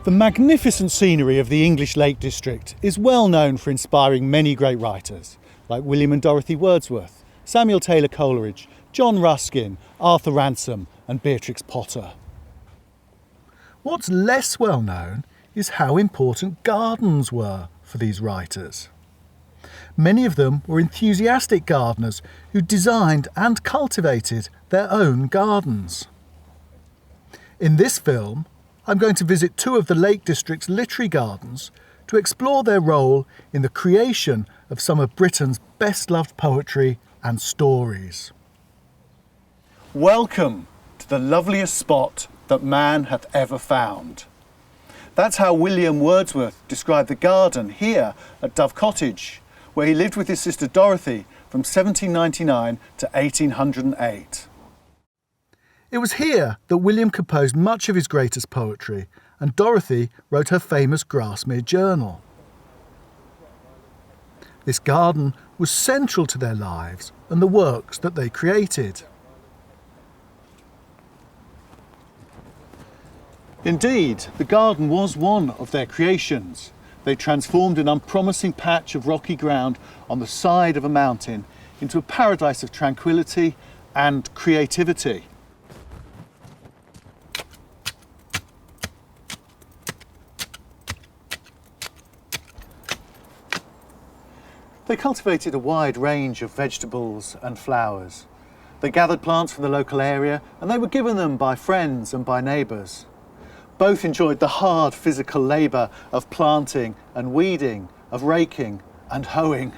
The magnificent scenery of the English Lake District is well known for inspiring many great writers, like William and Dorothy Wordsworth, Samuel Taylor Coleridge, John Ruskin, Arthur Ransome and Beatrix Potter. What's less well known is how important gardens were for these writers. Many of them were enthusiastic gardeners who designed and cultivated their own gardens. In this film, I'm going to visit two of the Lake District's literary gardens to explore their role in the creation of some of Britain's best-loved poetry and stories. Welcome to the loveliest spot that man hath ever found. That's how William Wordsworth described the garden here at Dove Cottage, where he lived with his sister Dorothy from 1799 to 1808. It was here that William composed much of his greatest poetry, and Dorothy wrote her famous Grasmere Journal. This garden was central to their lives and the works that they created. Indeed, the garden was one of their creations. They transformed an unpromising patch of rocky ground on the side of a mountain into a paradise of tranquility and creativity. They cultivated a wide range of vegetables and flowers. They gathered plants from the local area and they were given them by friends and by neighbours. Both enjoyed the hard physical labour of planting and weeding, of raking and hoeing.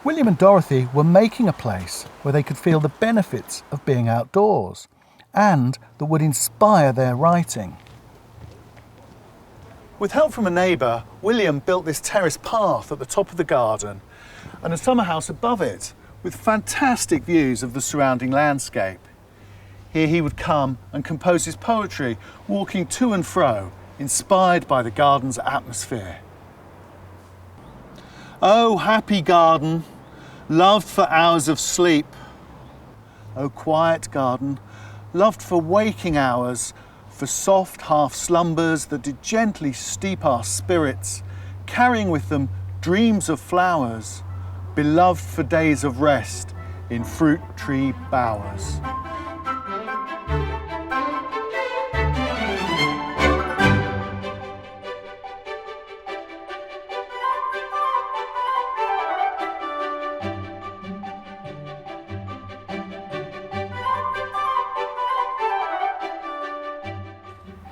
William and Dorothy were making a place where they could feel the benefits of being outdoors and that would inspire their writing. With help from a neighbour, William built this terrace path at the top of the garden and a summer house above it with fantastic views of the surrounding landscape. Here he would come and compose his poetry, walking to and fro, inspired by the garden's atmosphere. Oh, happy garden, loved for hours of sleep. Oh, quiet garden, loved for waking hours, for soft half slumbers that did gently steep our spirits, carrying with them dreams of flowers, beloved for days of rest in fruit tree bowers.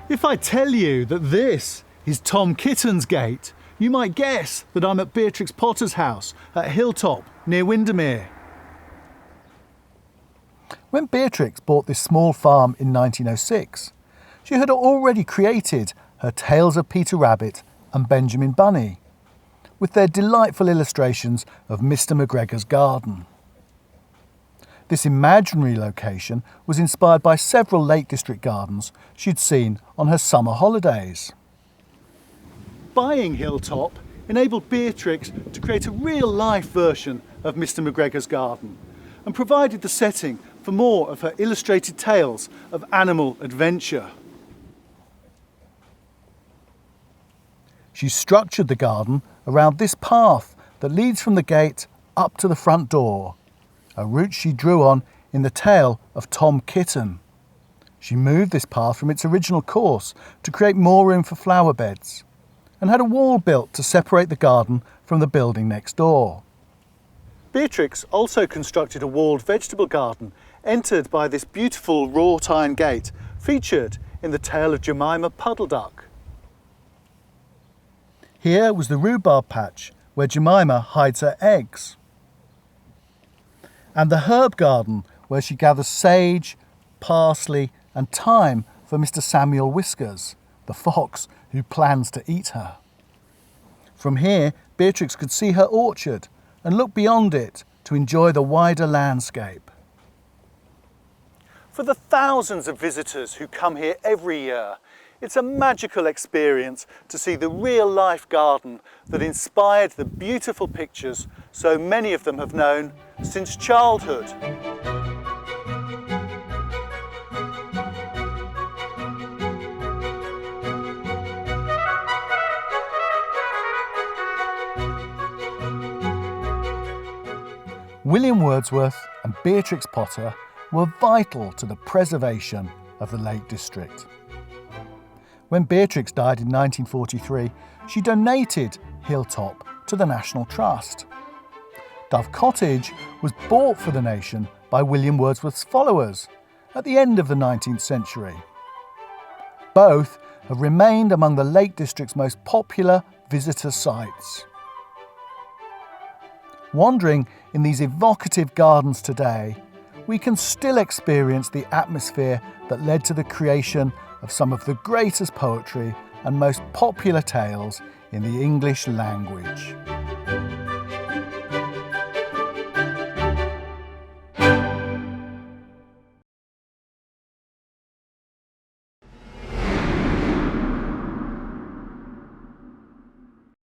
If I tell you that this is Tom Kitten's gate, you might guess that I'm at Beatrix Potter's house at Hilltop near Windermere. When Beatrix bought this small farm in 1906, she had already created her Tales of Peter Rabbit and Benjamin Bunny, with their delightful illustrations of Mr. McGregor's garden. This imaginary location was inspired by several Lake District gardens she'd seen on her summer holidays. Buying Hilltop enabled Beatrix to create a real-life version of Mr. McGregor's garden and provided the setting for more of her illustrated tales of animal adventure. She structured the garden around this path that leads from the gate up to the front door, a route she drew on in the tale of Tom Kitten. She moved this path from its original course to create more room for flower beds and had a wall built to separate the garden from the building next door. Beatrix also constructed a walled vegetable garden entered by this beautiful wrought iron gate featured in the tale of Jemima Puddle Duck. Here was the rhubarb patch where Jemima hides her eggs, and the herb garden where she gathers sage, parsley and thyme for Mr. Samuel Whiskers, the fox who plans to eat her. From here, Beatrix could see her orchard and look beyond it to enjoy the wider landscape. For the thousands of visitors who come here every year, it's a magical experience to see the real-life garden that inspired the beautiful pictures so many of them have known since childhood. William Wordsworth and Beatrix Potter were vital to the preservation of the Lake District. When Beatrix died in 1943, she donated Hilltop to the National Trust. Dove Cottage was bought for the nation by William Wordsworth's followers at the end of the 19th century. Both have remained among the Lake District's most popular visitor sites. Wandering in these evocative gardens today, we can still experience the atmosphere that led to the creation of some of the greatest poetry and most popular tales in the English language.